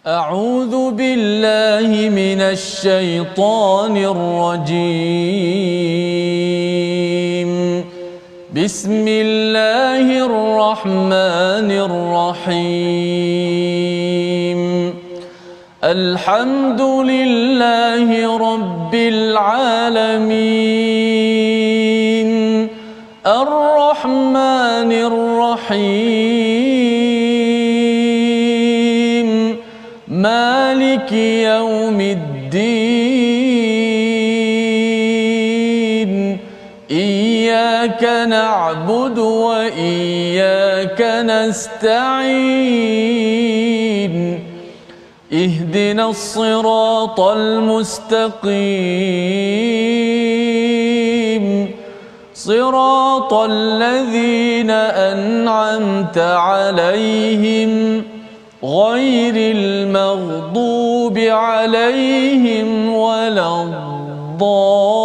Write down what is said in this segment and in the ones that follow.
أعوذ بالله من الشيطان الرجيم. بسم الله الرحمن الرحيم. الحمد لله رب العالمين. الرحمن الرحيم. مالك يوم الدين. إياك نعبد وإياك نستعين. اهدنا الصراط المستقيم. صراط الذين أنعمت عليهم غير المغضوب عليهم ولا الضالين.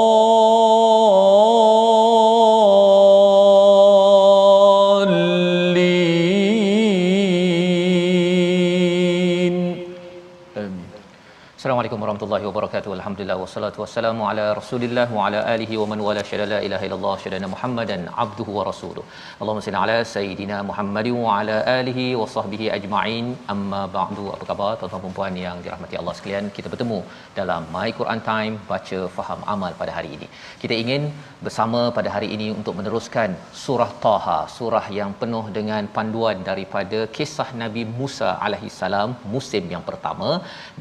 Assalamualaikum warahmatullahi wabarakatuh. Alhamdulillah wassalatu wassalamu ala Rasulillah wa ala alihi wa man wala syada la ilaha illallah syadana Muhammadan abduhu wa rasuluh. Allahumma salli ala sayidina Muhammadin wa ala alihi wa sahbihi ajma'in. Amma ba'du. Apa khabar tuan-tuan dan puan yang dirahmati Allah sekalian? Kita bertemu dalam My Quran Time, baca faham amal pada hari ini. Kita ingin bersama pada hari ini untuk meneruskan surah Taha, surah yang penuh dengan panduan daripada kisah Nabi Musa alaihi salam musim yang pertama,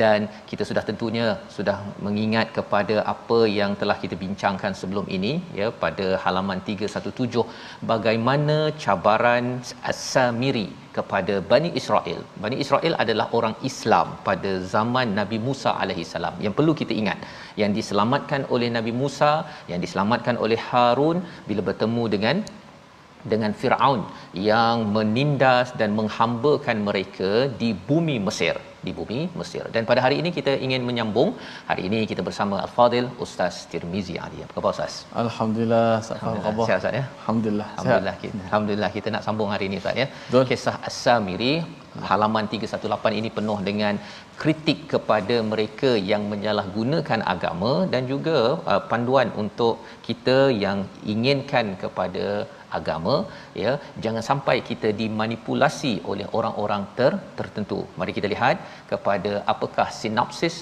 dan kita sudah mengingat kepada apa yang telah kita bincangkan sebelum ini, ya, pada halaman 317, bagaimana cabaran As-Samiri kepada Bani Israel. Bani Israel adalah orang Islam pada zaman Nabi Musa alaihi salam. Yang perlu kita ingat, yang diselamatkan oleh Nabi Musa, yang diselamatkan oleh Harun bila bertemu dengan Firaun yang menindas dan menghambakan mereka di bumi Mesir. Dan pada hari ini kita ingin menyambung. Hari ini kita bersama Al-Fadil Ustaz Tirmizi Ali. Apa khabar Ustaz? Alhamdulillah, khabar. Sihat Ustaz ya? Alhamdulillah kita nak sambung hari ini Ustaz ya. Kisah As-Samiri halaman 318 ini penuh dengan kritik kepada mereka yang menyalahgunakan agama, dan juga panduan untuk kita yang inginkan kepada agama, ya, jangan sampai kita dimanipulasi oleh orang-orang tertentu. Mari kita lihat kepada apakah sinopsis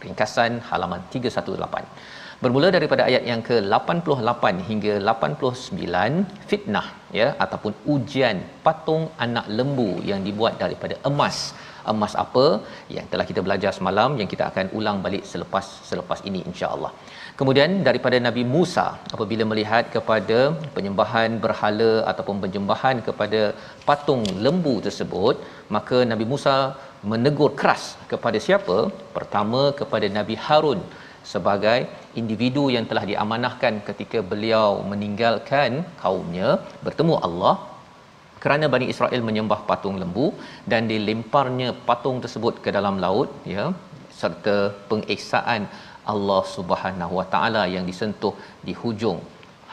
ringkasan halaman 318. Bermula daripada ayat yang ke-88 hingga 89, fitnah, ya, ataupun ujian patung anak lembu yang dibuat daripada emas. Emas apa yang telah kita belajar semalam, yang kita akan ulang balik selepas ini insya-Allah. Kemudian daripada Nabi Musa apabila melihat kepada penyembahan berhala ataupun penyembahan kepada patung lembu tersebut, maka Nabi Musa menegur keras kepada siapa? Pertama kepada Nabi Harun sebagai individu yang telah diamanahkan ketika beliau meninggalkan kaumnya bertemu Allah kerana Bani Israel menyembah patung lembu dan dilemparnya patung tersebut ke dalam laut, ya, serta pengeksaan Allah Subhanahu Wa Taala yang disentuh di hujung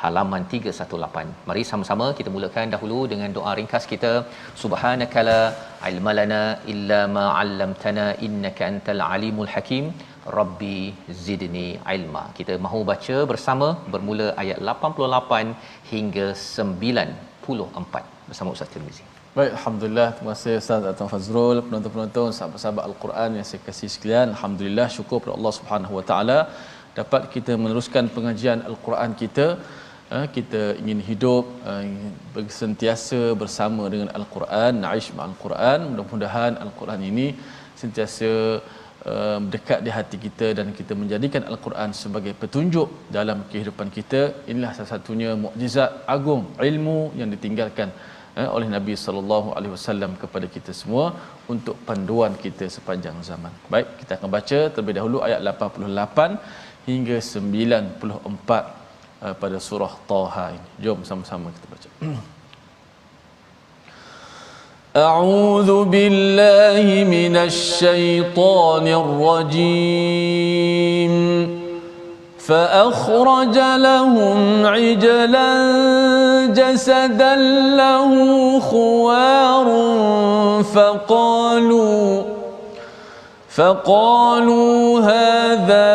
halaman 318. Mari sama-sama kita mulakan dahulu dengan doa ringkas kita. Subhanakala ilmalana illa ma 'allamtana innaka antal alimul hakim. Rabbi zidni ilma. Kita mahu baca bersama bermula ayat 88 hingga 94 bersama Ustaz Tirmizi. Baik, alhamdulillah. Terima kasih Ustaz Tuan Fazrul, penonton-penonton, sahabat-sahabat Al-Quran yang saya kasih sekalian. Alhamdulillah, syukur kepada Allah Subhanahu Wa Taala dapat kita meneruskan pengajian Al-Quran kita. Kita ingin hidup sentiasa bersama dengan Al-Quran, naish ma'al Quran. Mudah-mudahan Al-Quran ini sentiasa dekat di hati kita dan kita menjadikan Al-Quran sebagai petunjuk dalam kehidupan kita. Inilah salah satunya mukjizat agung ilmu yang ditinggalkan oleh Nabi sallallahu alaihi wasallam kepada kita semua untuk panduan kita sepanjang zaman. Baik, kita akan baca terlebih dahulu ayat 88 hingga 94 pada surah Taha ini. Jom sama-sama kita baca. A'udzu billahi minasy syaithanir rajim. فأخرج لهم عجلا جسدا له خوار فقالوا هذا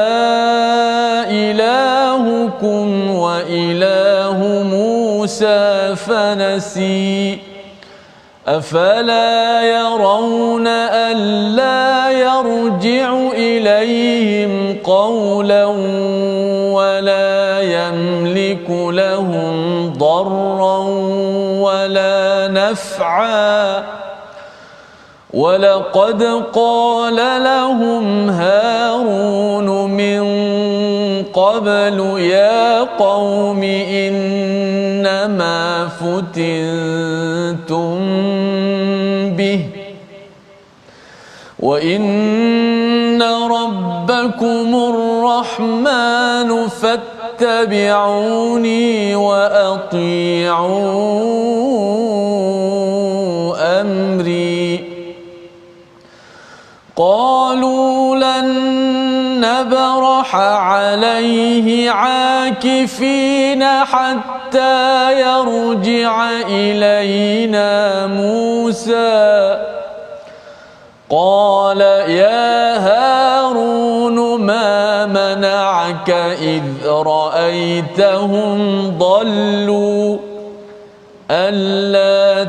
إلهكم وإله موسى فنسي أفلا يرون ألا يرجع إليهم قولا ولا يملك لهم ضرا ولا نفعا ولقد قال لهم هارون من قبل يا قوم إنما فتنتم به وإن ربكم الرحمن فاتبعوني وأطيعوا أمري قالوا لن نبرح عليه عاكفين حتى يرجع إلينا موسى قال يا هارون ما منعك إذ رأيتهم ضلوا ألا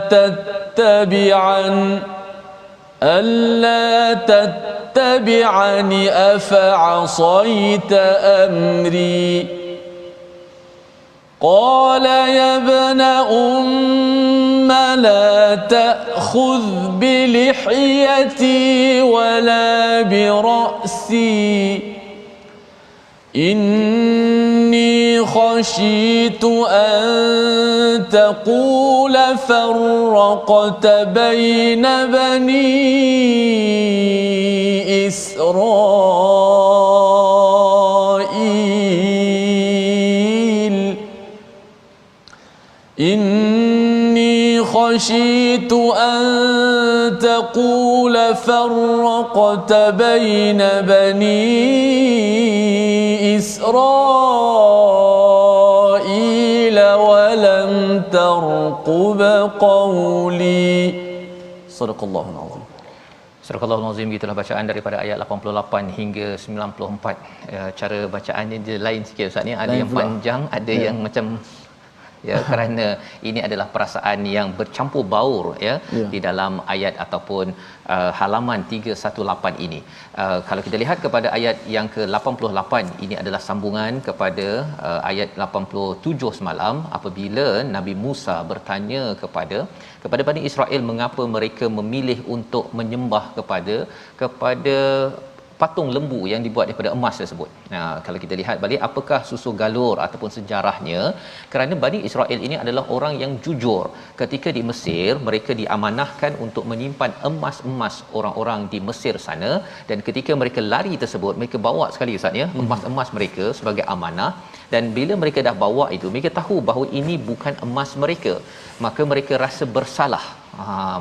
تتبعني أفعصيت أمري قال يا ابن أم لا تأخذ بلحيتي ولا برأسي إني خشيت أن تقول فرقت بين بني إسرائيل إني خشيت أن تقول فرقت بين بني إسرائيل ولم ترقب قولي صدق الله العظيم. Surah Al-Azim, gitulah bacaan daripada ayat 88 hingga 94. Cara bacaannya dia lain sikit Ustaz ni, ada yang pula panjang, ada yang macam ya, kerana ini adalah perasaan yang bercampur baur ya di dalam ayat ataupun halaman 318 ini. Kalau kita lihat kepada ayat yang ke-88, ini adalah sambungan kepada ayat 87 semalam, apabila Nabi Musa bertanya kepada Bani Israel mengapa mereka memilih untuk menyembah kepada patung lembu yang dibuat daripada emas tersebut. Nah, kalau kita lihat balik apakah susul galur ataupun sejarahnya, kerana Bani Israel ini adalah orang yang jujur. Ketika di Mesir, mereka diamanahkan untuk menyimpan emas-emas orang-orang di Mesir sana, dan ketika mereka lari tersebut, mereka bawa sekali Ustaz ya, emas-emas mereka sebagai amanah, dan bila mereka dah bawa itu, mereka tahu bahawa ini bukan emas mereka, maka mereka rasa bersalah.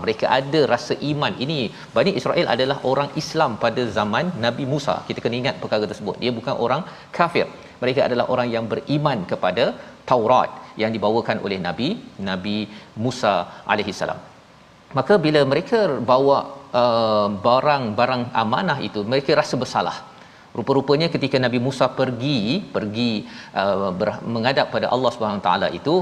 Mereka ada rasa iman. Ini Bani Israel adalah orang Islam pada zaman Nabi Musa. Kita kena ingat perkara tersebut. Dia bukan orang kafir. Mereka adalah orang yang beriman kepada Taurat yang dibawakan oleh Nabi Musa alaihi salam. Maka bila mereka bawa barang-barang amanah itu, mereka rasa bersalah. Rupa-rupanya ketika Nabi Musa pergi menghadap pada Allah Subhanahu Wa Taala itu,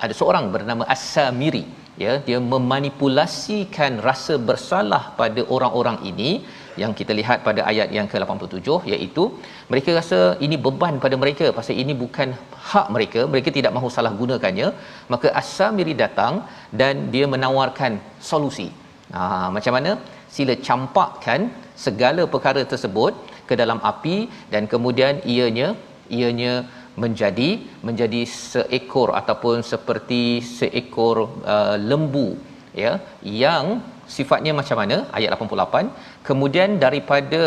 ada seorang bernama As-Samiri, ya, dia memanipulasikan rasa bersalah pada orang-orang ini, yang kita lihat pada ayat yang ke-87, iaitu mereka rasa ini beban pada mereka pasal ini bukan hak mereka, mereka tidak mahu salah gunakannya. Maka As-Samiri datang dan dia menawarkan solusi. Macam mana? Sila campakkan segala perkara tersebut ke dalam api, dan kemudian ianya menjadi seekor ataupun seperti seekor lembu, ya, yang sifatnya macam mana? Ayat 88, kemudian daripada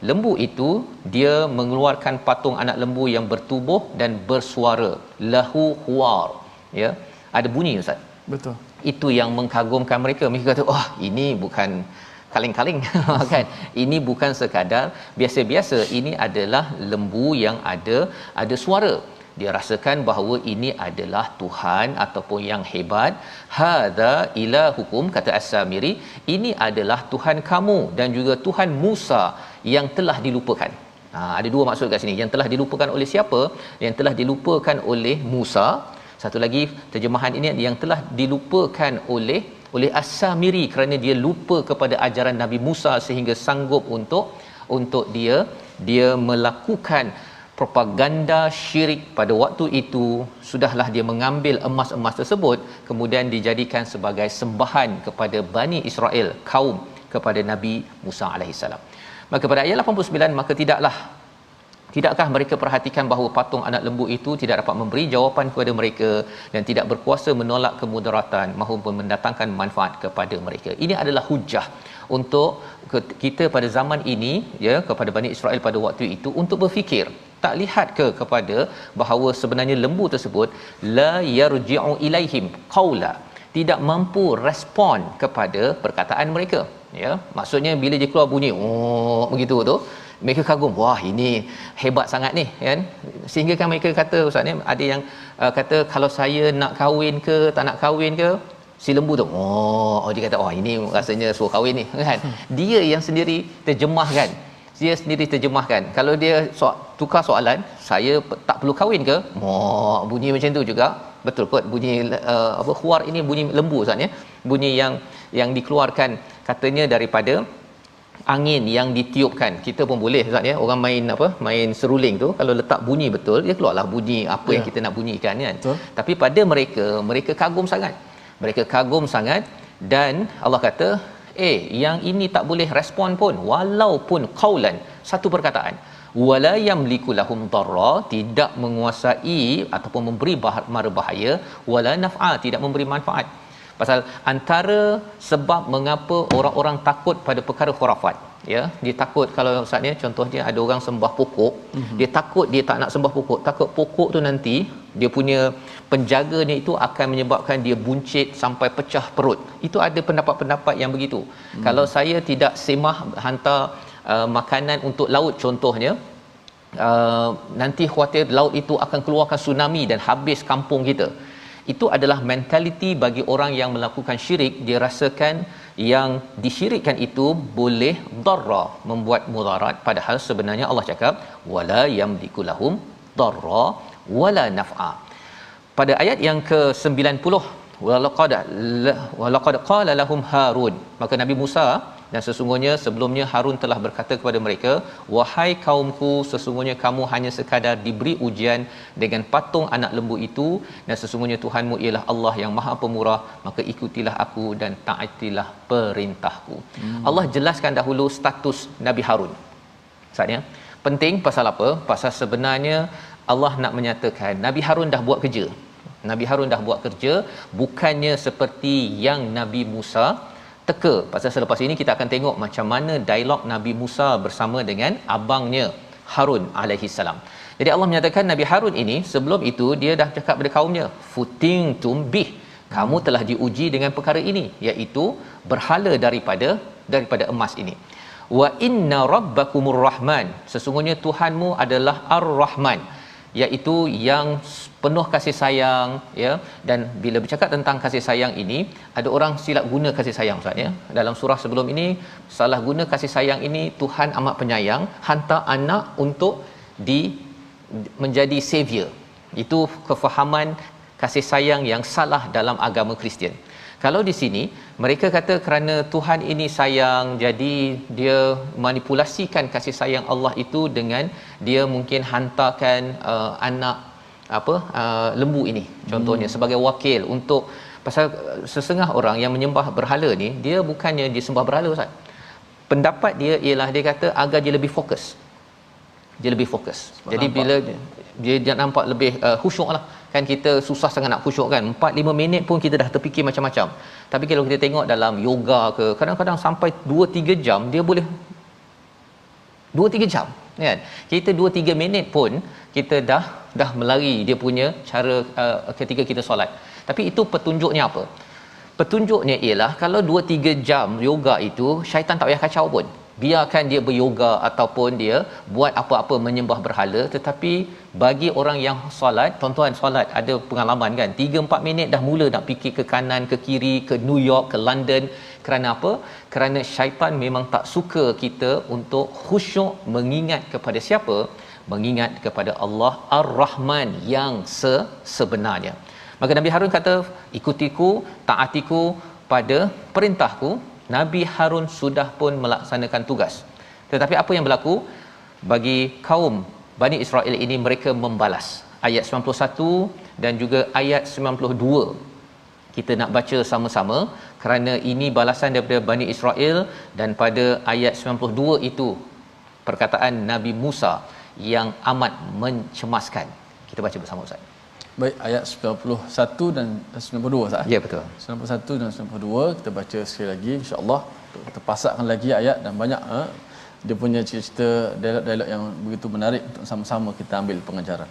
lembu itu dia mengeluarkan patung anak lembu yang bertubuh dan bersuara, lahu huwar, ya, ada bunyi Ustaz. Betul. Itu yang mengkagumkan mereka. Mereka kata, "Wah, ini bukan kaling-kaling." Kan, ini bukan sekadar biasa-biasa, ini adalah lembu yang ada suara. Dia rasakan bahawa ini adalah Tuhan ataupun yang hebat. Hadza ilahukum, kata As-Samiri, ini adalah Tuhan kamu dan juga Tuhan Musa yang telah dilupakan. Ada dua maksud kat sini. Yang telah dilupakan oleh siapa? Yang telah dilupakan oleh Musa. Satu lagi terjemahan ini, yang telah dilupakan oleh As-Samiri kerana dia lupa kepada ajaran Nabi Musa sehingga sanggup untuk dia melakukan propaganda syirik pada waktu itu. Sudahlah dia mengambil emas-emas tersebut kemudian dijadikan sebagai sembahan kepada Bani Israel, kaum kepada Nabi Musa alaihissalam. Maka pada ayat 89, maka tidakkah mereka perhatikan bahawa patung anak lembu itu tidak dapat memberi jawapan kepada mereka dan tidak berkuasa menolak kemudaratan maupun mendatangkan manfaat kepada mereka. Ini adalah hujah untuk kita pada zaman ini, ya, kepada Bani Israel pada waktu itu untuk berfikir. Tak lihat kepada bahawa sebenarnya lembu tersebut la yarji'u ilaihim qaula, tidak mampu respon kepada perkataan mereka, ya. Maksudnya bila dia keluar bunyi begitu tu, mereka kagum, wah ini hebat sangat ni, kan. Sehingga kan mereka kata, ustaz ni ada yang kata kalau saya nak kahwin ke tak nak kahwin ke, si lembu tu dia kata ini rasanya suruh kahwin ni, kan. Dia yang sendiri terjemahkan. Kalau dia tukar soalan, saya tak perlu kahwin ke, bunyi macam tu juga. Betul kot, bunyi khuar ini bunyi lembu, ustaz ya. Bunyi yang dikeluarkan katanya daripada angin yang ditiupkan. Kita pun boleh, ustaz ya, orang main seruling tu, kalau letak bunyi betul, dia keluarlah bunyi apa yang kita nak bunyikan, kan. Betul. Tapi pada mereka kagum sangat dan Allah kata yang ini tak boleh respon pun, walaupun qaulan, satu perkataan, wala yamliku lahum darra, tidak menguasai ataupun memberi mara bahaya, wala naf'a, tidak memberi manfaat. Pasal antara sebab mengapa orang-orang takut pada perkara khurafat, ya, dia takut, kalau saatnya contohnya ada orang sembah pokok, dia takut, dia tak nak sembah pokok, takut pokok tu nanti dia punya penjaganya itu akan menyebabkan dia buncit sampai pecah perut. Itu ada pendapat-pendapat yang begitu. Kalau saya tidak semah hantar makanan untuk laut contohnya, nanti khawatir laut itu akan keluarkan tsunami dan habis kampung kita. Itu adalah mentaliti bagi orang yang melakukan syirik. Dia rasakan yang disyirikkan itu boleh darra, membuat mudarat, padahal sebenarnya Allah cakap wala yamliku lahum darra wala naf'a. Pada ayat yang ke-90, walaqad qala lahum Harun, maka Nabi Musa, dan sesungguhnya sebelumnya Harun telah berkata kepada mereka, wahai kaumku, sesungguhnya kamu hanya sekadar diberi ujian dengan patung anak lembu itu, dan sesungguhnya Tuhanmu ialah Allah yang Maha Pemurah, maka ikutilah aku dan taatilah perintahku. Allah jelaskan dahulu status Nabi Harun. Saatnya penting pasal apa? Pasal sebenarnya Allah nak menyatakan Nabi Harun dah buat kerja, bukannya seperti yang Nabi Musa teka. Pasal selepas ini kita akan tengok macam mana dialog Nabi Musa bersama dengan abangnya Harun alaihissalam. Jadi Allah menyatakan Nabi Harun ini sebelum itu dia dah cakap pada kaumnya, futingtum bih, kamu telah diuji dengan perkara ini, iaitu berhala daripada emas ini. Wa inna rabbakumur rahman, sesungguhnya Tuhanmu adalah ar-rahman, iaitu yang penuh kasih sayang, ya. Dan bila bercakap tentang kasih sayang ini, ada orang silap guna kasih sayang, ustaz, ya. Dalam surah sebelum ini salah guna kasih sayang ini, Tuhan amat penyayang, hantar anak untuk menjadi savior. Itu kefahaman kasih sayang yang salah dalam agama Kristian. Kalau di sini mereka kata kerana Tuhan ini sayang, jadi dia manipulasikan kasih sayang Allah itu dengan dia mungkin hantarkan anak lembu ini contohnya sebagai wakil untuk, pasal sesengah orang yang menyembah berhala ni, dia bukannya dia sembah berhala, ustaz. Pendapat dia ialah dia kata agar dia lebih fokus. Jadi bila dia nampak lebih khusyuk lah. Kan kita susah sangat nak khusyuk, kan. 4-5 minit pun kita dah terfikir macam-macam. Tapi kalau kita tengok dalam yoga ke, kadang-kadang sampai 2-3 jam dia boleh 2-3 jam, kan. Kita 2-3 minit pun kita dah melari dia punya cara ketika kita solat. Tapi itu petunjuknya apa? Petunjuknya ialah kalau 2-3 jam yoga itu, syaitan tak payah kacau pun. biarkan dia beryoga ataupun dia buat apa-apa menyembah berhala. Tetapi bagi orang yang solat, tuan-tuan solat ada pengalaman kan, 3-4 minit dah mula nak fikir ke kanan, ke kiri, ke New York, ke London. Kerana apa? Kerana syaitan memang tak suka kita untuk khusyuk mengingat kepada siapa? Mengingat kepada Allah Ar-Rahman yang sebenarnya. Maka Nabi Harun kata, ikutiku, taatiku pada perintahku. Nabi Harun sudah pun melaksanakan tugas. Tetapi apa yang berlaku? Bagi kaum Bani Israel ini, mereka membalas. Ayat 91 dan juga ayat 92. Kita nak baca sama-sama kerana ini balasan daripada Bani Israel, dan pada ayat 92 itu perkataan Nabi Musa yang amat mencemaskan. Kita baca bersama Ustaz. Baik, ayat 91 dan 92 Ustaz. Ya, betul. 91 dan 92 kita baca sekali lagi insya-Allah. Kita pasakkan lagi ayat, dan banyak dia punya cerita dialog-dialog yang begitu menarik untuk sama-sama kita ambil pengajaran.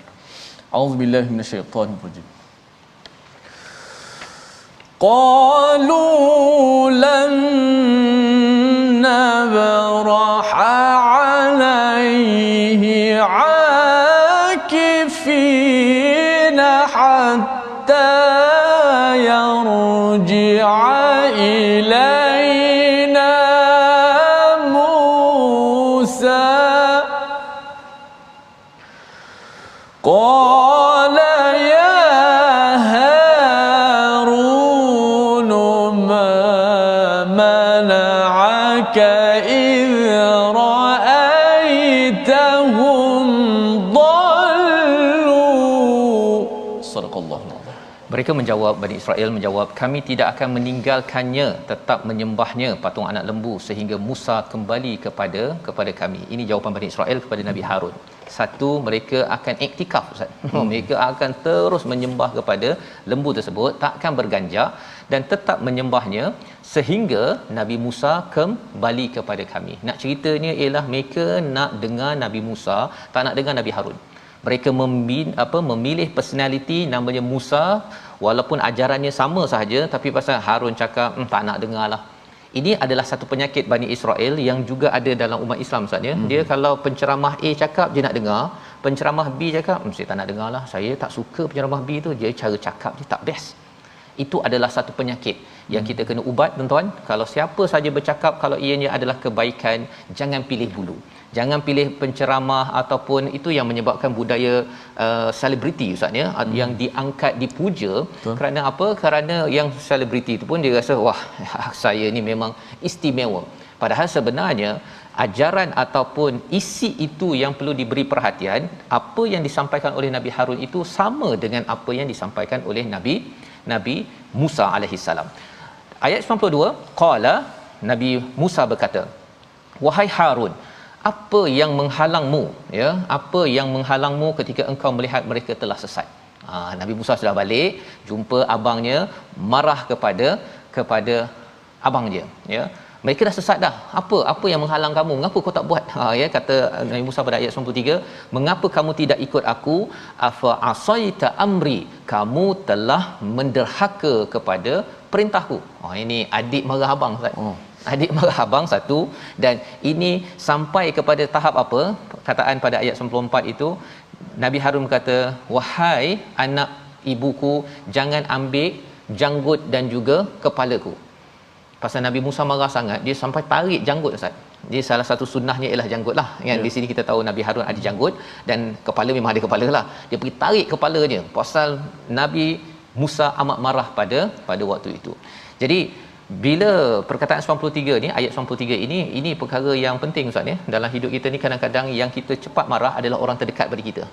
A'udzubillahi minasyaitonirrajim. Qalu lan nabraha 'alaihi 'akifina hatta yarji'a ilaina Musa. Qala ya Harun ma mana'aka idh ra'aitahum dhallu. Sadaqallahu. Mereka menjawab, Bani Israel menjawab, kami tidak akan meninggalkannya, tetap menyembahnya patung anak lembu sehingga Musa kembali kepada kami. Ini jawapan Bani Israel kepada Nabi Harun. Satu, mereka akan iktikaf Ustaz. Mereka akan terus menyembah kepada lembu tersebut, takkan berganjak dan tetap menyembahnya sehingga Nabi Musa kembali kepada kami. Nak ceritanya ialah mereka nak dengar Nabi Musa, tak nak dengar Nabi Harun. Mereka memilih personality namanya Musa, walaupun ajarannya sama sahaja, tapi pasal Harun cakap tak nak dengarlah. Ini adalah satu penyakit Bani Israel yang juga ada dalam umat Islam Ustaz ya. Dia kalau penceramah A cakap dia nak dengar, penceramah B cakap saya tak nak dengarlah, saya tak suka penceramah B tu, dia cara cakap dia tak best. Itu adalah satu penyakit yang kita kena ubat tuan-tuan. Kalau siapa saja bercakap kalau ianya adalah kebaikan, jangan pilih dulu. Jangan pilih penceramah ataupun itu yang menyebabkan budaya selebriti Ustaz ya, yang diangkat dipuja. Betul. Kerana apa? Kerana yang selebriti itu pun dia rasa wah saya ni memang istimewa. Padahal sebenarnya ajaran ataupun isi itu yang perlu diberi perhatian. Apa yang disampaikan oleh Nabi Harun itu sama dengan apa yang disampaikan oleh Nabi Musa alaihissalam. Ayat 92, qala, Nabi Musa berkata, wahai Harun, apa yang menghalangmu ya, apa yang menghalangmu ketika engkau melihat mereka telah sesat? Nabi Musa sudah balik, jumpa abangnya, marah kepada abangnya ya. Mereka dah sesat dah. Apa yang menghalang kamu? Mengapa kau tak buat? Ya, kata Nabi Musa pada ayat 93, mengapa kamu tidak ikut aku? Afa asaita amri, kamu telah menderhaka kepada perintahku. Ini adik marah abang Ustaz. Adik marah abang satu, dan ini sampai kepada tahap apa? Kataan pada ayat 94 itu Nabi Harun berkata, wahai anak ibuku, jangan ambil janggut dan juga kepalaku. Pasal Nabi Musa marah sangat, dia sampai tarik janggut Ustaz. Dia salah satu sunnahnya ialah janggut lah. Kan? Di sini kita tahu Nabi Harun ada janggut dan kepala memang ada kepala lah. Dia pergi tarik kepalanya. Pasal Nabi Musa amat marah pada waktu itu. Jadi bila perkataan 93 ni, ayat 93 ini perkara yang penting Ustaz ya. Dalam hidup kita ni kadang-kadang yang kita cepat marah adalah orang terdekat pada kita.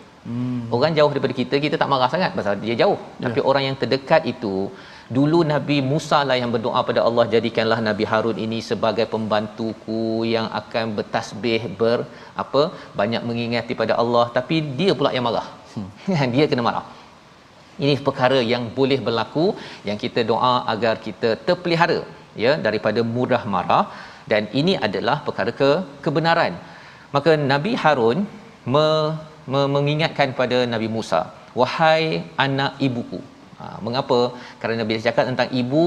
Orang jauh daripada kita tak marah sangat pasal dia jauh. Tapi orang yang terdekat itu, dulu Nabi Musa lah yang berdoa pada Allah, jadikanlah Nabi Harun ini sebagai pembantuku yang akan bertasbih, banyak mengingati pada Allah, tapi dia pula yang marah. Dia kena marah. Ini perkara yang boleh berlaku, yang kita doa agar kita terpelihara ya daripada mudah marah, dan ini adalah perkara kebenaran. Maka Nabi Harun mengingatkan pada Nabi Musa, wahai anak ibuku. Mengapa? Kerana bila cakap tentang ibu,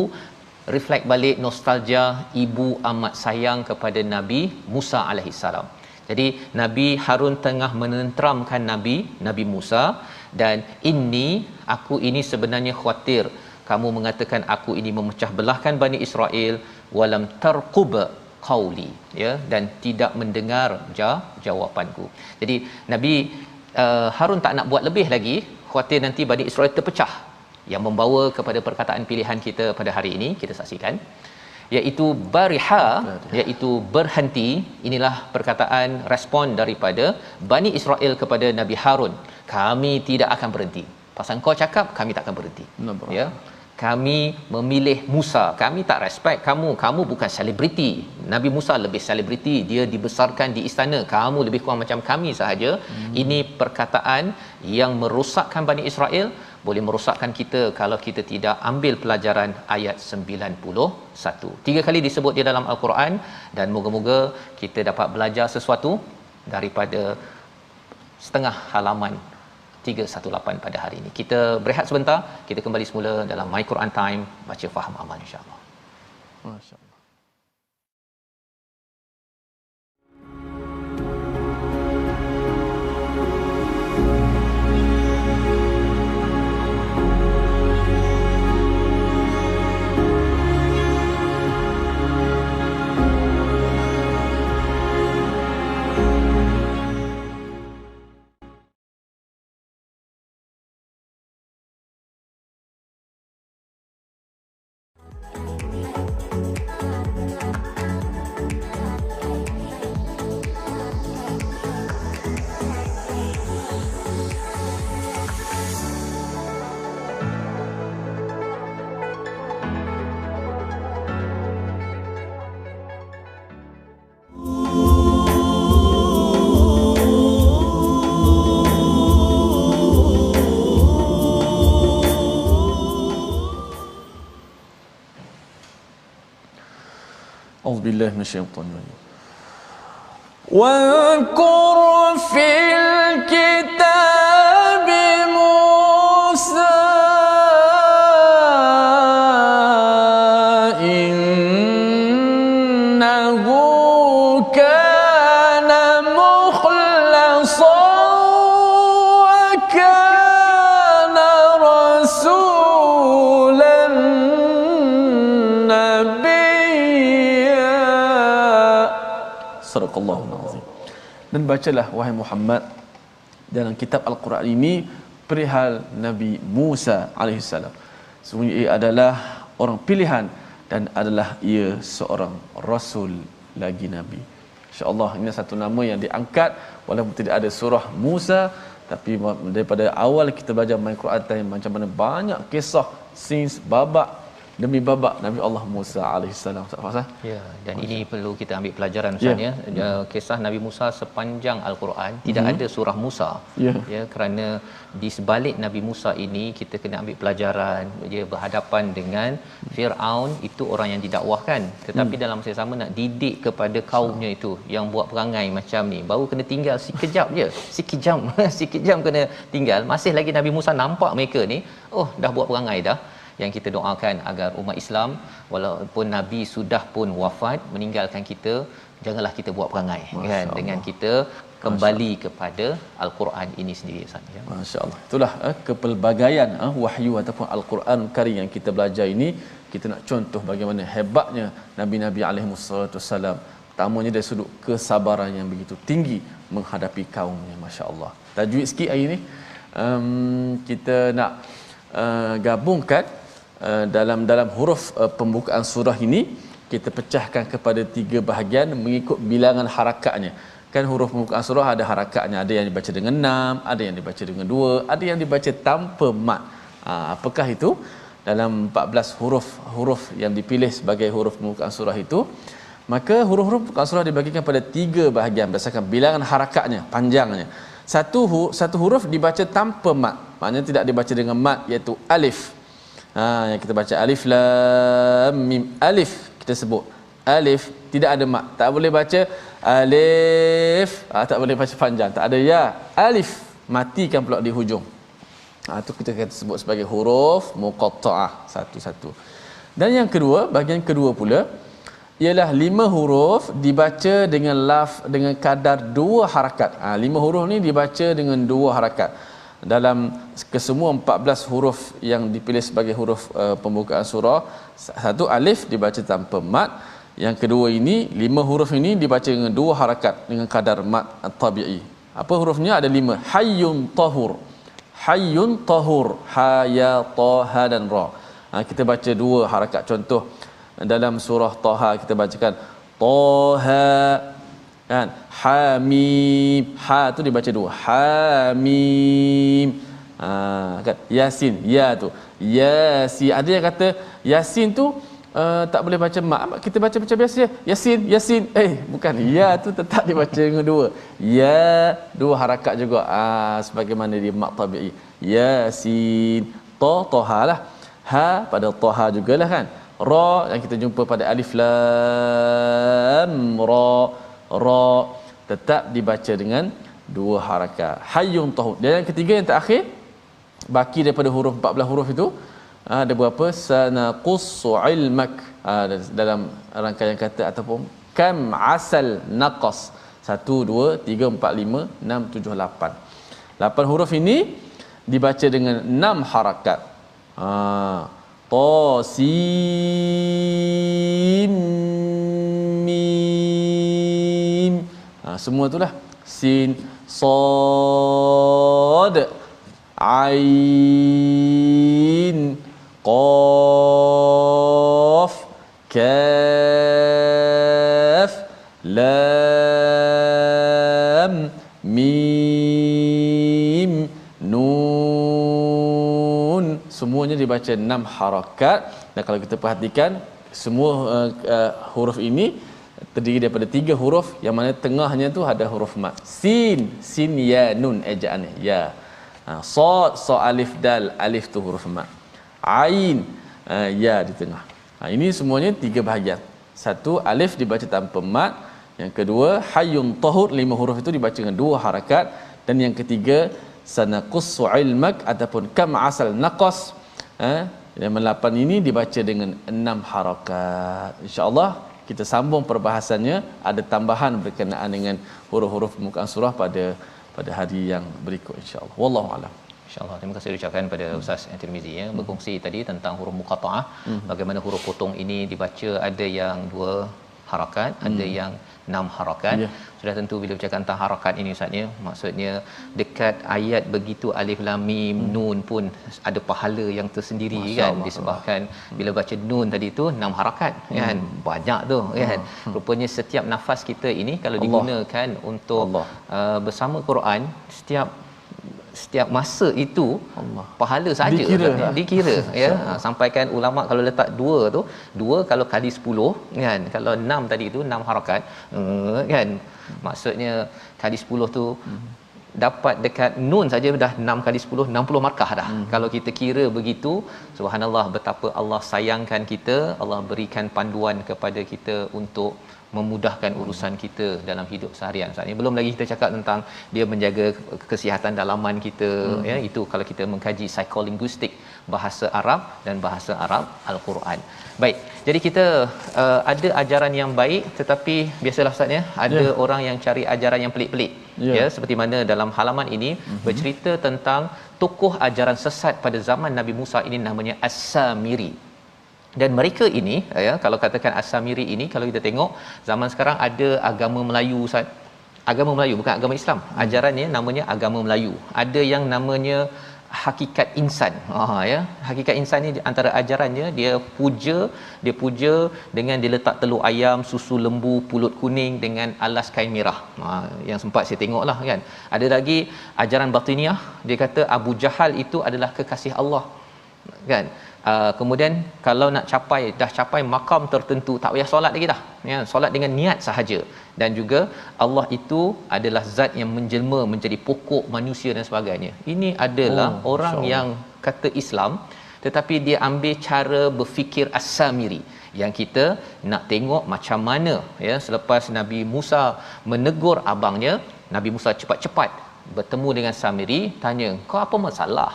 reflect balik nostalgia ibu amat sayang kepada Nabi Musa alaihissalam. Jadi Nabi Harun tengah menenteramkan Nabi Musa, dan aku ini sebenarnya khawatir kamu mengatakan aku ini memecah belahkan Bani Israel, walam tarqub qauli, ya, dan tidak mendengar jawapanku. Jadi Nabi Harun tak nak buat lebih lagi, khawatir nanti Bani Israel terpecah, yang membawa kepada perkataan pilihan kita pada hari ini. Kita saksikan, iaitu bariha, iaitu berhenti. Inilah perkataan respon daripada Bani Israel kepada Nabi Harun, kami tidak akan berhenti. Pasal kau cakap, kami tak akan berhenti. Ya, kami memilih Musa, kami tak respect kamu bukan selebriti. Nabi Musa lebih selebriti, dia dibesarkan di istana, kamu lebih kurang macam kami sahaja. Ini perkataan yang merosakkan Bani Israel, boleh merosakkan kita kalau kita tidak ambil pelajaran ayat 91. 3 kali disebut di dalam Al-Quran, dan moga-moga kita dapat belajar sesuatu daripada setengah halaman 318 pada hari ini. Kita berehat sebentar, kita kembali semula dalam My Quran Time, baca faham amal insya-Allah. Masya-Allah. أعوذ بالله من الشيطان الرجيم. واذكر في الكتاب موسى إنه كان مخلصا وكان رسولا Sadaqallahul azim. Dan bacalah wahai Muhammad dalam kitab Al-Quran ini perihal Nabi Musa alaihissalam. Sesungguhnya ia adalah orang pilihan dan adalah ia seorang rasul lagi nabi. Insya-Allah ini satu nama yang diangkat walaupun tidak ada surah Musa, tapi daripada awal kita belajar Al-Quran Time macam mana banyak kisah scenes babak demi babak Nabi Allah Musa alaihissalam. Ustaz. Ya, dan ini perlu kita ambil pelajaran Ustaz ya. Kisah Nabi Musa sepanjang Al-Quran tidak ada surah Musa. Ya, kerana di sebalik Nabi Musa ini kita kena ambil pelajaran, dia berhadapan dengan Firaun, itu orang yang didakwahkan, tetapi dalam masa yang sama nak didik kepada kaumnya itu yang buat perangai macam ni, baru kena tinggal sekejap je, sikit jam kena tinggal, masih lagi Nabi Musa nampak mereka ni, oh dah buat perangai dah. Yang kita doakan agar umat Islam walaupun Nabi sudah pun wafat meninggalkan kita, janganlah kita buat perangai kan dengan kita kembali kepada Al-Quran ini sendiri Ustaz ya. Masya-Allah. Itulah kepelbagaian wahyu ataupun Al-Quran Karim yang kita belajar ini, kita nak contoh bagaimana hebatnya Nabi-nabi alaihimussalam. Pertamanya dari sudut kesabaran yang begitu tinggi menghadapi kaumnya. Masya-Allah. Tajwid sikit hari ni kita nak gabungkan dalam huruf pembukaan surah ini, kita pecahkan kepada 3 bahagian mengikut bilangan harakatnya. Kan huruf pembukaan surah ada harakatnya, ada yang dibaca dengan 6, ada yang dibaca dengan 2, ada yang dibaca tanpa mat. Apakah itu? Dalam 14 huruf yang dipilih sebagai huruf pembukaan surah itu, maka huruf-huruf pembukaan surah dibagikan pada 3 bahagian berdasarkan bilangan harakatnya, panjangnya. Satu huruf dibaca tanpa mat, maknanya tidak dibaca dengan mat, iaitu alif. Yang kita baca alif lam mim, alif kita sebut alif, tidak ada mat, tak boleh baca alif, tak boleh baca panjang, tak ada ya, alif matikan pula di hujung. Itu kita sebut sebagai huruf muqatta'ah satu-satu. Dan yang kedua, bahagian kedua pula ialah 5 huruf dibaca dengan kadar 2 harakat. 5 huruf ni dibaca dengan 2 harakat. Dalam kesemua 14 huruf yang dipilih sebagai huruf pembukaan surah, satu alif dibaca tanpa mat. Yang kedua ini 5 huruf ini dibaca dengan 2 harakat dengan kadar mat tabi'i. Apa hurufnya? Ada 5. Hayyun tahur. Hayyun tahur. Ha, ya, ta, ha dan ra. Kita baca 2 harakat. Contoh dalam surah Taha kita bacakan Taha, kan? Hamim. Ha tu dibaca 2. Hamim. Kan? Yasin. Ya tu. Yasin. Ada yang kata Yasin tu tak boleh baca mak. Kita baca macam biasa. Yasin, Yasin. Bukan. Ya tu tetap dibaca dengan 2. Ya, 2 harakat juga. Sebagaimana dia mak tabi'i. Yasin. Ta, Taha lah. Ha pada Taha jugalah, kan? Ra yang kita jumpa pada alif lam ra. Ra tetap dibaca dengan 2 harakat. Hayyun tahur. Dan yang ketiga, yang terakhir, baki daripada huruf 14 huruf itu ada berapa? Sanaqussu ilmak. Dalam rangkaian kata ataupun kam asal naqas. 1 2 3 4 5 6 7 8. 8 huruf ini dibaca dengan 6 harakat. Ta sin mim. Semua itulah. Sin, sad, ain, qaf, kaf, lam, mim, nun. Semuanya dibaca 6 harakat. Dan kalau kita perhatikan, semua huruf ini terdiri daripada 3 huruf, yang mana tengahnya tu ada huruf mat. Sin, sin ya nun ejaan ya. Sad, sa alif dal, alif tu huruf mat. Ain, ya di tengah. Ini semuanya 3 bahagian. 1 alif dibaca tanpa mat. Yang kedua hayyun tahur, 5 huruf itu dibaca dengan 2 harakat. Dan yang ketiga sanaqussu ilmak ataupun kam asal naqas, yang 8 ini dibaca dengan 6 harakat. InsyaAllah kita sambung perbahasannya, ada tambahan berkenaan dengan huruf-huruf pembukaan surah pada hari yang berikut, insya-Allah. Wallahu a'lam. InsyaAllah. Terima kasih ucapkan pada Ustaz Tirmizi berkongsi tadi tentang huruf muqatta'ah. Bagaimana huruf potong ini dibaca, ada yang 2 harakat, ada yang 6 harakat. Sudah tentu bila bercakap tentang harakat ini Ustaz ya, maksudnya dekat ayat begitu alif lam mim nun pun ada pahala yang tersendiri, kan, disebabkan bila baca nun tadi tu 6 harakat, kan, banyak tu, kan. Rupanya setiap nafas kita ini kalau digunakan untuk bersama Quran, setiap masa itu pahala saja dikira ya. Sampaikan ulama kalau letak 2 tu, 2 kalau kali 10, kan, kalau 6 tadi tu 6 harakat, kan, maksudnya kali 10 tu dapat dekat nun saja dah 6 kali 10 60 markah dah. Kalau kita kira begitu, subhanallah betapa Allah sayangkan kita, Allah berikan panduan kepada kita untuk memudahkan urusan kita dalam hidup seharian. Saat ini belum lagi kita cakap tentang dia menjaga kesihatan dalaman kita, ya, itu kalau kita mengkaji psikolinguistik bahasa Arab dan bahasa Arab Al-Quran. Baik, jadi kita ada ajaran yang baik, tetapi biasalah Ustaz ya, ada orang yang cari ajaran yang pelik-pelik. Ya, seperti mana dalam halaman ini bercerita tentang tokoh ajaran sesat pada zaman Nabi Musa ini, namanya As-Samiri. Dan mereka ini, ya, kalau katakan As-Samiri ini, kalau kita tengok zaman sekarang ada agama Melayu Ustaz. Agama Melayu, bukan agama Islam. Ajarannya namanya agama Melayu. Ada yang namanya hakikat insan. Ya, hakikat insan ni antara ajarannya dia puja dengan dia letak telur ayam, susu lembu, pulut kuning dengan alas kain merah. Yang sempat saya tengoklah, kan. Ada lagi ajaran batiniah, dia kata Abu Jahal itu adalah kekasih Allah, kan. Kemudian kalau nak dah capai makam tertentu, tak payah solat lagi dah, ya, solat dengan niat sahaja. Dan juga Allah itu adalah zat yang menjelma menjadi pokok manusia dan sebagainya. Ini adalah orang yang kata Islam, tetapi dia ambil cara berfikir As-Samiri. Yang kita nak tengok macam mana, ya, selepas Nabi Musa menegur abangnya, Nabi Musa cepat-cepat bertemu dengan Samiri, tanya, kau apa masalah?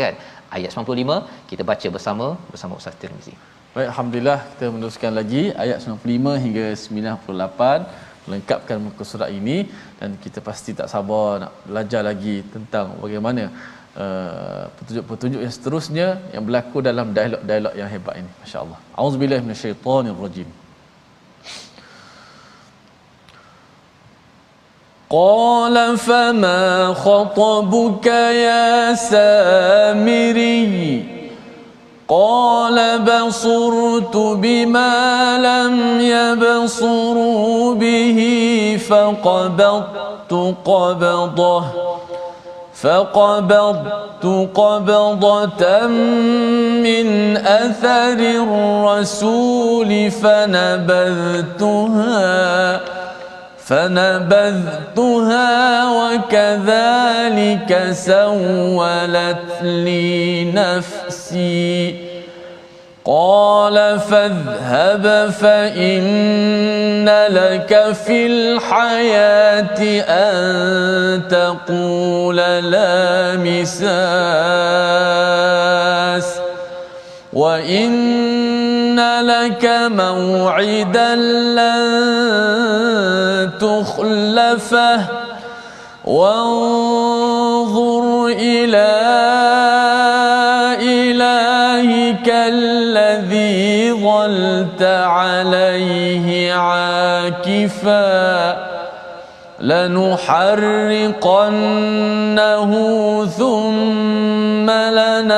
Kan? Ayat 95 kita baca bersama Ustaz Tirmizi. Baik, alhamdulillah kita meneruskan lagi ayat 95 hingga 98 melengkapkan muka surat ini, dan kita pasti tak sabar nak belajar lagi tentang bagaimana petunjuk-petunjuk yang seterusnya yang berlaku dalam dialog-dialog yang hebat ini. Masya-Allah. Auzubillahi minasyaitonirrajim. Qala fama khatabuka ya Samiri قال بصرت بما لم يبصروا به فقبضت قبضة من أثر الرسول فنبذتها وكذلك سولت لي نفسي قال فاذهب فإن لك في الحياة أن تقول لا مساس وإن لك موعدا لن تخلفه وانظر إلى إلهك الذي ظلت عليه عاكفا لنحرقنه ثم لننسفنه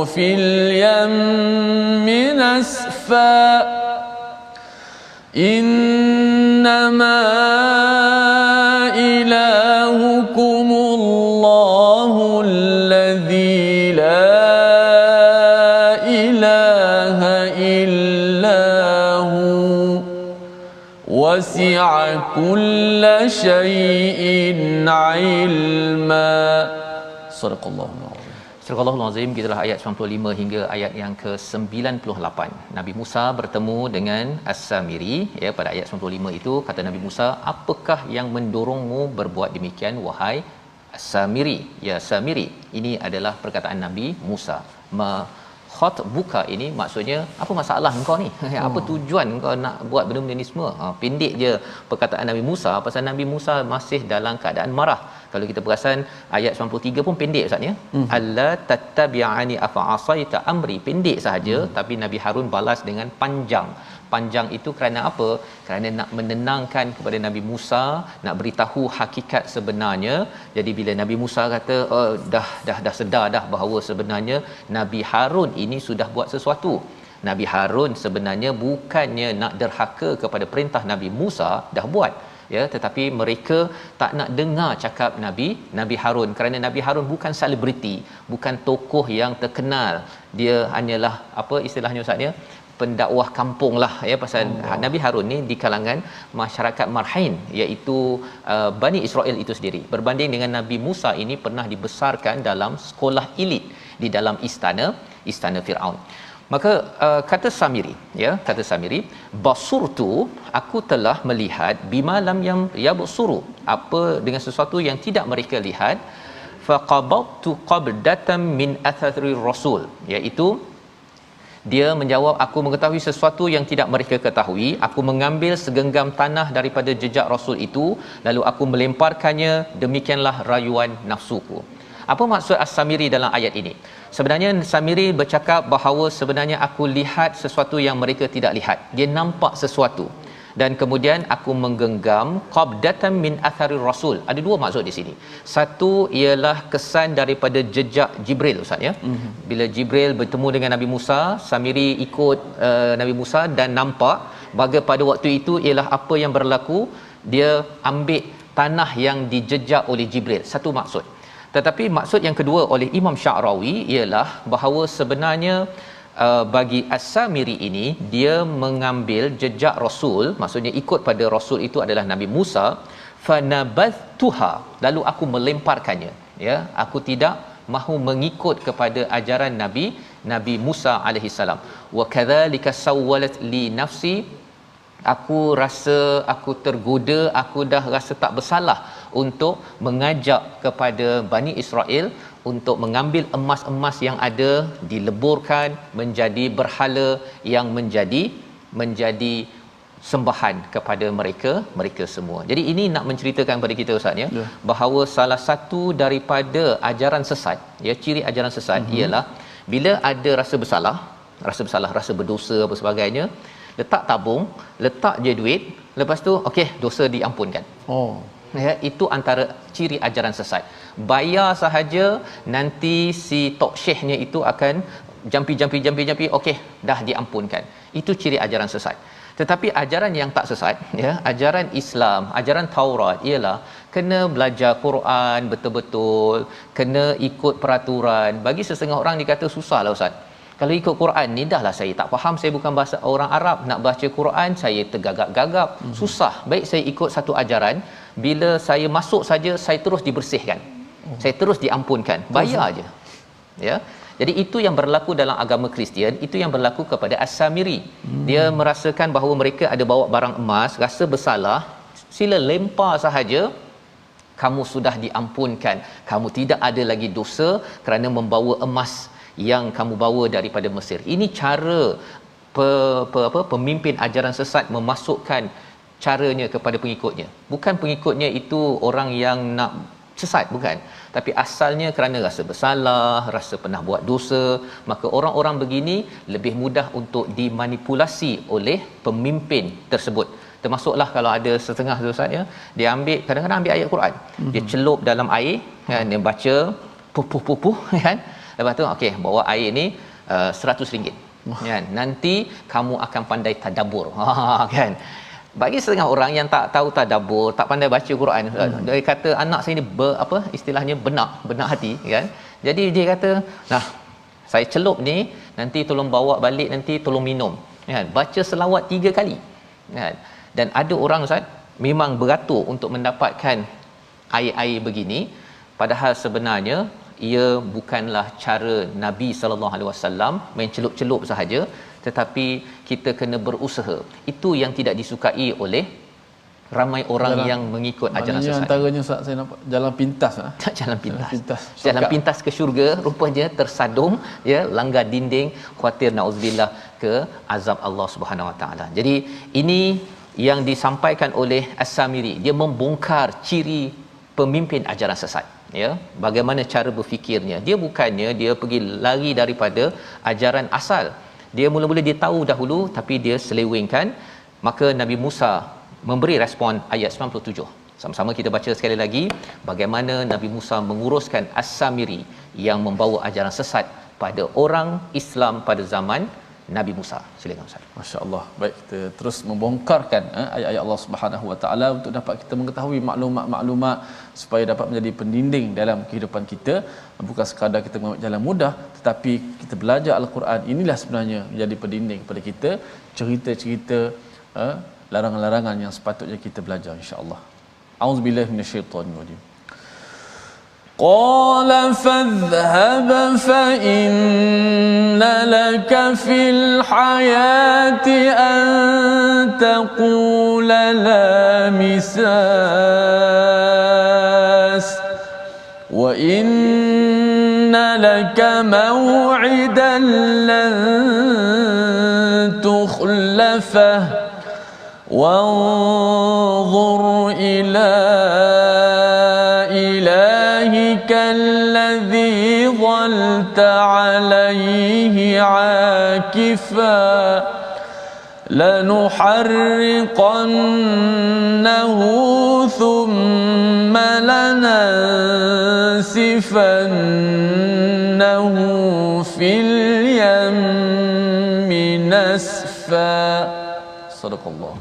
في اليم نسفا إنما إلهكم الله الذي لا إله إلا هو وسع كل شيء علما. صدق الله العظيم. Surah Al-Azim, gitulah ayat 95 hingga ayat yang ke-98. Nabi Musa bertemu dengan As-Samiri, ya, pada ayat 95 itu kata Nabi Musa, apakah yang mendorongmu berbuat demikian wahai As-Samiri? Ya Samiri, ini adalah perkataan Nabi Musa. Buka ini maksudnya apa masalah engkau ni? Apa tujuan engkau nak buat benda-benda ni semua? Pendek je perkataan Nabi Musa pasal Nabi Musa masih dalam keadaan marah. Kalau kita perasan ayat 93 pun pendek Ustaz ya. Alla tattabi'ani afa asaita amri, pendek sahaja, tapi Nabi Harun balas dengan panjang. Panjang itu kerana apa? Kerana nak menenangkan kepada Nabi Musa, nak beritahu hakikat sebenarnya. Jadi bila Nabi Musa kata dah sedar dah bahawa sebenarnya Nabi Harun ini sudah buat sesuatu. Nabi Harun sebenarnya bukannya nak derhaka kepada perintah Nabi Musa, dah buat, ya, tetapi mereka tak nak dengar cakap Nabi Harun kerana Nabi Harun bukan selebriti, bukan tokoh yang terkenal. Dia hanyalah apa istilahnya Ustaz ya, pendakwah kampung lah, ya, pasal Nabi Harun ni di kalangan masyarakat Marhain, iaitu Bani Israel itu sendiri. Berbanding dengan Nabi Musa ini pernah dibesarkan dalam sekolah elit di dalam istana Firaun. Maka kata Samiri, ya, kata Samiri, basurtu, aku telah melihat bima lam yabsuru, apa dengan sesuatu yang tidak mereka lihat, faqabtu qabdatan min athari rasul, iaitu dia menjawab, aku mengetahui sesuatu yang tidak mereka ketahui, aku mengambil segenggam tanah daripada jejak rasul itu, lalu aku melemparkannya, demikianlah rayuan nafsuku. Apa maksud As-Samiri dalam ayat ini? Sebenarnya Samiri bercakap bahawa sebenarnya aku lihat sesuatu yang mereka tidak lihat. Dia nampak sesuatu. Dan kemudian aku menggenggam qabdatan min athari rasul. Ada dua maksud di sini. Satu ialah kesan daripada jejak Jibril Ustaz ya. Bila Jibril bertemu dengan Nabi Musa, Samiri ikut Nabi Musa dan nampak bahawa pada waktu itu ialah apa yang berlaku, dia ambil tanah yang dijejak oleh Jibril. Satu maksud. Tetapi maksud yang kedua oleh Imam Sya'rawi ialah bahawa sebenarnya bagi As-Samiri ini, dia mengambil jejak Rasul, maksudnya ikut pada Rasul itu adalah Nabi Musa, fanabadtuha, lalu aku melemparkannya, ya, aku tidak mahu mengikut kepada ajaran Nabi Musa alaihi salam. Wa kadzalika sawwalat li nafsi, aku rasa aku tergoda, aku dah rasa tak bersalah untuk mengajak kepada Bani Israel untuk mengambil emas-emas yang ada, dileburkan menjadi berhala yang menjadi sembahan kepada mereka semua. Jadi ini nak menceritakan kepada kita Ustaz ya, bahawa salah satu daripada ajaran sesat ya, ciri ajaran sesat ialah bila ada rasa bersalah, rasa berdosa apa sebagainya, letak tabung, letak je duit, lepas tu okey, dosa diampunkan. Ya, itu antara ciri ajaran sesat. Bayar sahaja, nanti si tok syekhnya itu akan jampi, okey, dah diampunkan. Itu ciri ajaran sesat. Tetapi ajaran yang tak sesat ya, ajaran Islam, ajaran Taurat ialah kena belajar Quran betul-betul, kena ikut peraturan. Bagi setengah orang dikata susahlah Ustaz. Kalau ikut Quran ni dahlah saya tak faham, saya bukan bahasa orang Arab, nak baca Quran saya tergagap-gagap, susah. Baik saya ikut satu ajaran, bila saya masuk saja saya terus dibersihkan. Saya terus diampunkan. Bayar aja. Ya. Jadi itu yang berlaku dalam agama Kristian, itu yang berlaku kepada As-Samiri. Dia merasakan bahawa mereka ada bawa barang emas, rasa bersalah, sila lempar sahaja, kamu sudah diampunkan. Kamu tidak ada lagi dosa kerana membawa emas yang kamu bawa daripada Mesir. Ini cara pemimpin ajaran sesat memasukkan caranya kepada pengikutnya. Bukan pengikutnya itu orang yang nak sesat, bukan, tapi asalnya kerana rasa bersalah, rasa pernah buat dosa, maka orang-orang begini lebih mudah untuk dimanipulasi oleh pemimpin tersebut. Termasuklah kalau ada setengah Ustaz ya, dia ambil, kadang-kadang ambil ayat Quran, dia celup dalam air kan, dia baca pupuh kan, lepas tu okey, bawa air ni RM100 kan, nanti kamu akan pandai tadabbur kan. Bagi setengah orang yang tak tahu tadabbur, tak pandai baca Quran, dia kata anak saya ni istilahnya benak hati kan. Jadi dia kata, nah saya celup ni, nanti tolong bawa balik, nanti tolong minum kan, baca selawat 3 kali kan. Dan ada orang Ustaz memang beratur untuk mendapatkan air-air begini, padahal sebenarnya ia bukanlah cara Nabi sallallahu alaihi wasallam, main celup-celup sahaja, tetapi kita kena berusaha. Itu yang tidak disukai oleh ramai orang yang mengikut ajaran sesat. Antaranya Ustaz, saya nampak jalan pintas jalan pintas ke syurga rupanya tersadung ya, langgar dinding, khuatir nauzubillah ke azab Allah Subhanahu Wa Taala. Jadi ini yang disampaikan oleh As-Samiri, dia membongkar ciri pemimpin ajaran sesat ya, bagaimana cara berfikirnya. Dia bukannya dia pergi lari daripada ajaran asal, dia mula-mula dia tahu dahulu tapi dia selewengkan. Maka Nabi Musa memberi respon ayat 97. Sama-sama kita baca sekali lagi bagaimana Nabi Musa menguruskan As-Samiri yang membawa ajaran sesat pada orang Islam pada zaman Nabi Musa. Silakan Ustaz. Masya-Allah. Baik, kita terus membongkarkan ayat-ayat Allah Subhanahu Wa Taala untuk dapat kita mengetahui maklumat-maklumat supaya dapat menjadi pendinding dalam kehidupan kita. Bukan sekadar kita mengambil jalan mudah, tetapi kita belajar Al-Quran, inilah sebenarnya menjadi pendinding kepada kita, cerita-cerita larangan-larangan yang sepatutnya kita belajar, insya-Allah. Auzubillahi minasyaitonir rajim. قال فاذهب فإن لك في الحياة أن تقول لا مساس وإن لك موعدا لن تخلفه وانظر إلى إلهك الذي ظلت عليه عاكفا لنحرقنه ثم لننسفنه في اليم نسفا. صدق الله.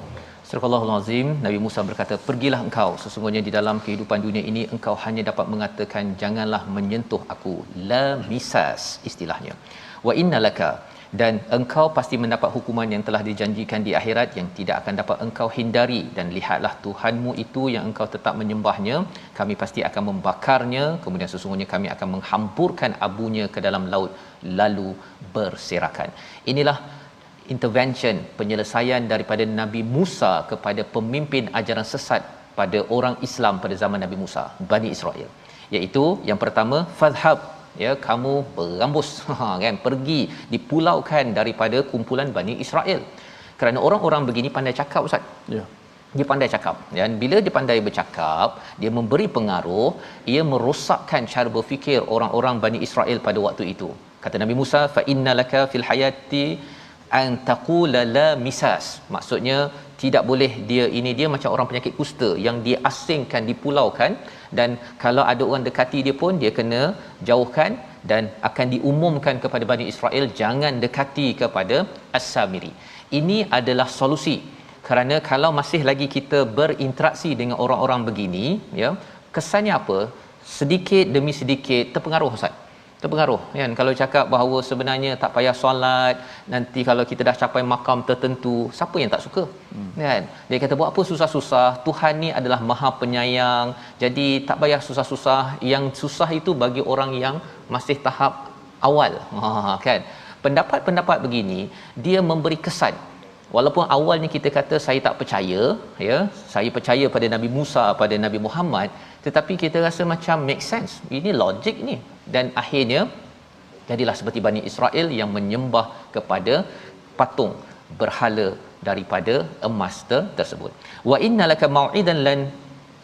Astagfirullahal azim. Nabi Musa berkata, pergilah engkau, sesungguhnya di dalam kehidupan dunia ini engkau hanya dapat mengatakan janganlah menyentuh aku, la misas istilahnya. Wa innalaka, dan engkau pasti mendapat hukuman yang telah dijanjikan di akhirat yang tidak akan dapat engkau hindari. Dan lihatlah Tuhanmu itu yang engkau tetap menyembahnya, kami pasti akan membakarnya, kemudian sesungguhnya kami akan menghampurkan abunya ke dalam laut lalu berserakan. Inilah intervention, penyelesaian daripada Nabi Musa kepada pemimpin ajaran sesat pada orang Islam pada zaman Nabi Musa, Bani Israel. iaitu yang pertama fadhhab, ya, kamu berambus kan, pergi dipulaukan daripada kumpulan Bani Israel. Kerana orang-orang begini pandai cakap, Ustaz. Ya. Dia pandai cakap, dan bila dia pandai bercakap, dia memberi pengaruh, ia merosakkan cara berfikir orang-orang Bani Israel pada waktu itu. Kata Nabi Musa, fa innalaka fil hayati an taqula la misas. Maksudnya tidak boleh, dia macam orang penyakit kusta yang diasingkan, dipulaukan, dan kalau ada orang dekati dia pun dia kena jauhkan, dan akan diumumkan kepada Bani Israel jangan dekati kepada As-Samiri. Ini adalah solusi. Kerana kalau masih lagi kita berinteraksi dengan orang-orang begini, ya, kesannya apa? Sedikit demi sedikit terpengaruh, Ustaz. Terpengaruh, kan? Kalau cakap bahawa sebenarnya tak payah solat, nanti kalau kita dah capai makam tertentu, siapa yang tak suka? Kan? Dia kata buat apa susah-susah, Tuhan ni adalah Maha Penyayang, jadi tak payah susah-susah. Yang susah itu bagi orang yang masih tahap awal. Kan? Pendapat-pendapat begini dia memberi kesan. Walaupun awalnya kita kata saya tak percaya, ya, saya percaya pada Nabi Musa, pada Nabi Muhammad, tetapi kita rasa macam make sense. Ini logik ni. Dan akhirnya jadilah seperti Bani Israel yang menyembah kepada patung berhala daripada emas tersebut. Wa innalaka mau'idan lan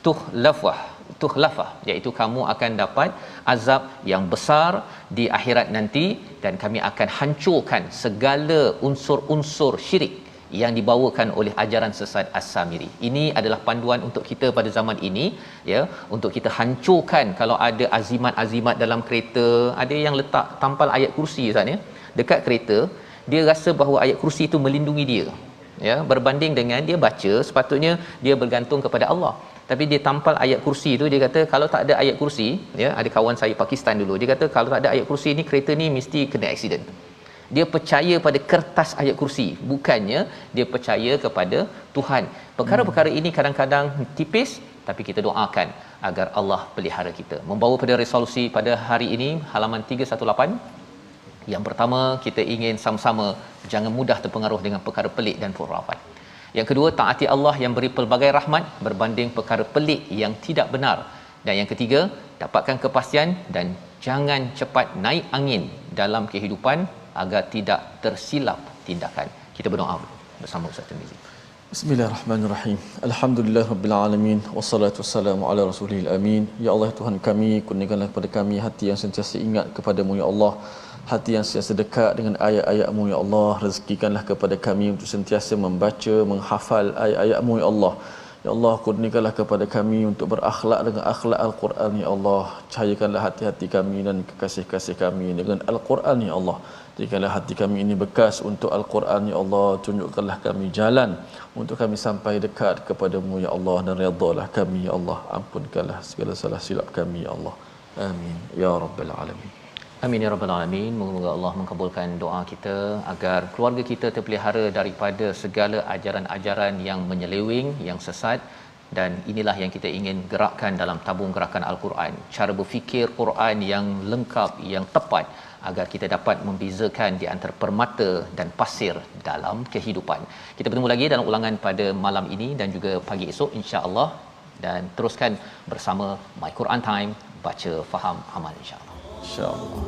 tuhlafah, iaitu kamu akan dapat azab yang besar di akhirat nanti, dan kami akan hancurkan segala unsur-unsur syirik yang dibawakan oleh ajaran sesat As-Samiri. Ini adalah panduan untuk kita pada zaman ini, ya, untuk kita hancurkan. Kalau ada azimat-azimat dalam kereta, ada yang letak tampal ayat kursi, Ustaz, ya, dekat kereta, dia rasa bahawa ayat kursi itu melindungi dia, ya, berbanding dengan dia baca, sepatutnya dia bergantung kepada Allah. Tapi dia tampal ayat kursi itu, dia kata kalau tak ada ayat kursi, ya, ada kawan saya Pakistan dulu, dia kata kalau tak ada ayat kursi ni kereta ni mesti kena aksiden. Dia percaya pada kertas ayat kursi, bukannya dia percaya kepada Tuhan. Perkara-perkara ini kadang-kadang tipis, tapi kita doakan agar Allah pelihara kita. Membawa pada resolusi pada hari ini, halaman 318. Yang pertama, kita ingin sama-sama jangan mudah terpengaruh dengan perkara pelik dan khurafat. Yang kedua, taati Allah yang beri pelbagai rahmat berbanding perkara pelik yang tidak benar. Dan yang ketiga, dapatkan kepastian dan jangan cepat naik angin dalam kehidupan agar tidak tersilap tindakan. Kita berdoa bersama Ustaz Tirmizi. Bismillahirrahmanirrahim. Alhamdulillahirabbil alamin, wassalatu wassalamu ala rasulil amin. Ya Allah Tuhan kami, kurniakanlah kepada kami hati yang sentiasa ingat kepadamu ya Allah, hati yang sentiasa dekat dengan ayat-ayat-Mu ya Allah. Rezekikanlah kepada kami untuk sentiasa membaca, menghafal ayat-ayat-Mu ya Allah. Ya Allah, kurniakanlah kepada kami untuk berakhlak dengan akhlak Al-Quran ya Allah. Cahayakanlah hati-hati kami dan kekasih-kasih kami dengan Al-Quran ya Allah. Jadikanlah hati kami ini bekas untuk Al-Quran ya Allah. Tunjukkanlah kami jalan untuk kami sampai dekat kepadamu ya Allah, dan redhalah kami ya Allah. Ampunkanlah segala salah silap kami ya Allah. Amin ya rabbal alamin. Amin ya rabbal alamin. Moga Allah mengabulkan doa kita agar keluarga kita terpelihara daripada segala ajaran-ajaran yang menyeleweng, yang sesat. Dan inilah yang kita ingin gerakkan dalam tabung gerakan Al-Quran, cara berfikir Quran yang lengkap, yang tepat, agar kita dapat membezakan di antara permata dan pasir dalam kehidupan. Kita bertemu lagi dalam ulangan pada malam ini dan juga pagi esok insya-Allah, dan teruskan bersama My Quran Time, baca, faham, amal insya-Allah. Insya-Allah.